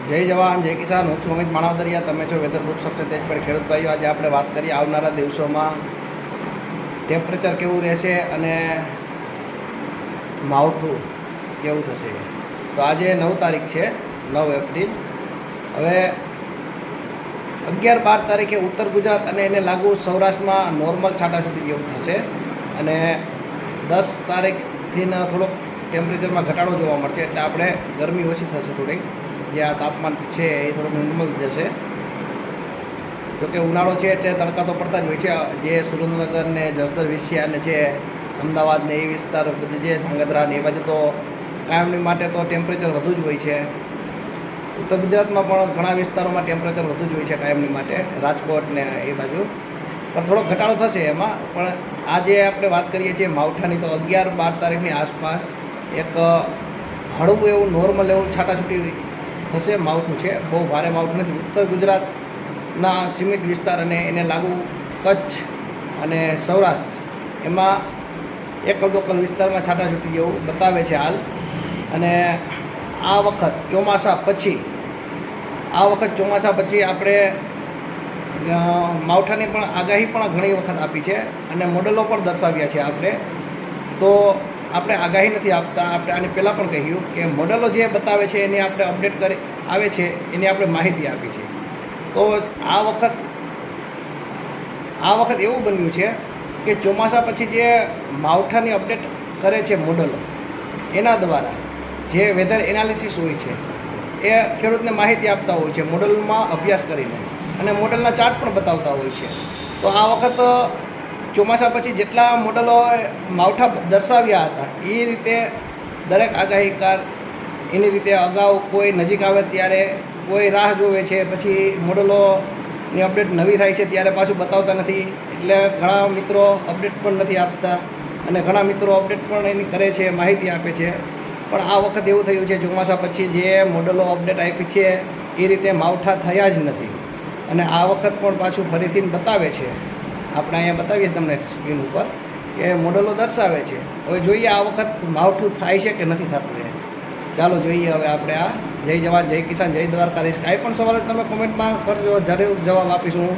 જય જવાન જય કિસાન. હું છું અમિત માણાવદરિયા. તમે છો વેધર ગ્રુપ સબસે તેજ પર ખેડૂત ભાઈઓ. આજે આપણે વાત કરીએ આવનારા દિવસોમાં ટેમ્પરેચર કેવું રહેશે અને માવઠું કેવું થશે. તો આજે 9 તારીખ છે, 9 એપ્રિલ. હવે 11-12 તારીખે ઉત્તર ગુજરાત અને એને લાગુ સૌરાષ્ટ્રમાં નોર્મલ છાંટાછૂટી જેવું થશે અને 10 તારીખથી થોડોક ટેમ્પરેચરમાં ઘટાડો જોવા મળશે. એટલે આપણે ગરમી ઓછી થશે થોડીક. જે આ તાપમાન છે એ થોડુંક નોર્મલ જશે. જોકે ઉનાળો છે એટલે તડકા તો પડતા જ હોય છે. જે સુરેન્દ્રનગર ને જસદણ વિસિયા ને છે, અમદાવાદ ને એ વિસ્તાર બધું છે, ધાંગધ્રા ને એ બાજુ તો કાયમની માટે તો ટેમ્પરેચર વધુ જ હોય છે. ઉત્તર ગુજરાતમાં પણ ઘણા વિસ્તારોમાં ટેમ્પરેચર વધુ જ હોય છે કાયમની માટે, રાજકોટ ને એ બાજુ. પણ થોડો ઘટાડો થશે એમાં. પણ આજે આપણે વાત કરીએ છીએ માવઠાની, તો 11-12 તારીખની આસપાસ એક હળવું એવું નોર્મલ એવું છાંટાછૂટી થશે. માવઠું છે, બહુ ભારે માવઠું નથી. ઉત્તર ગુજરાતના સીમિત વિસ્તાર અને એને લાગુ કચ્છ અને સૌરાષ્ટ્ર, એમાં એકલ વિસ્તારમાં છાંટાછૂટી જેવું બતાવે છે હાલ. અને આ વખત ચોમાસા પછી આપણે માવઠાની પણ આગાહી પણ ઘણી વખત આપી છે અને મોડલો પણ દર્શાવ્યા છે આપણે. તો આપણે આગાહી નથી આપતા. આપણે આની પહેલાં પણ કહ્યું કે મોડલો જે બતાવે છે એની આપણે અપડેટ કરી આવે છે, એની આપણે માહિતી આપી છે. તો આ વખત એવું બન્યું છે કે ચોમાસા પછી જે માવઠાની અપડેટ કરે છે મોડલો, એના દ્વારા જે વેધર એનાલિસિસ હોય છે એ ખેડૂતને માહિતી આપતા હોય છે મોડલમાં અભ્યાસ કરીને, અને મોડલના ચાર્ટ પણ બતાવતા હોય છે. તો આ વખત ચોમાસા પછી જેટલા મોડલો માવઠા દર્શાવ્યા હતા એ રીતે દરેક આગાહીકાર એની રીતે અગાઉ કોઈ નજીક આવે ત્યારે કોઈ રાહ જોવે છે, પછી મોડલોની અપડેટ નવી થાય છે ત્યારે પાછું બતાવતા નથી. એટલે ઘણા મિત્રો અપડેટ પણ નથી આપતા અને ઘણા મિત્રો અપડેટ પણ એની કરે છે, માહિતી આપે છે. પણ આ વખત એવું થયું છે ચોમાસા પછી જે મોડલો અપડેટ આપી છે એ રીતે માવઠા થયા જ નથી. અને આ વખત પણ પાછું ફરીથી બતાવે છે. આપણે અહીંયા બતાવીએ તમને સ્ક્રીન ઉપર કે મોડલો દર્શાવે છે. હવે જોઈએ આ વખત માવઠું થાય છે કે નથી થતું એ. ચાલો જોઈએ હવે આપણે આ. જય જવાન જય કિસાન જય દ્વારકાધીશ. કાંઈ પણ સવાલ તમે કોમેન્ટમાં કરજો, જરૂર જવાબ આપીશું.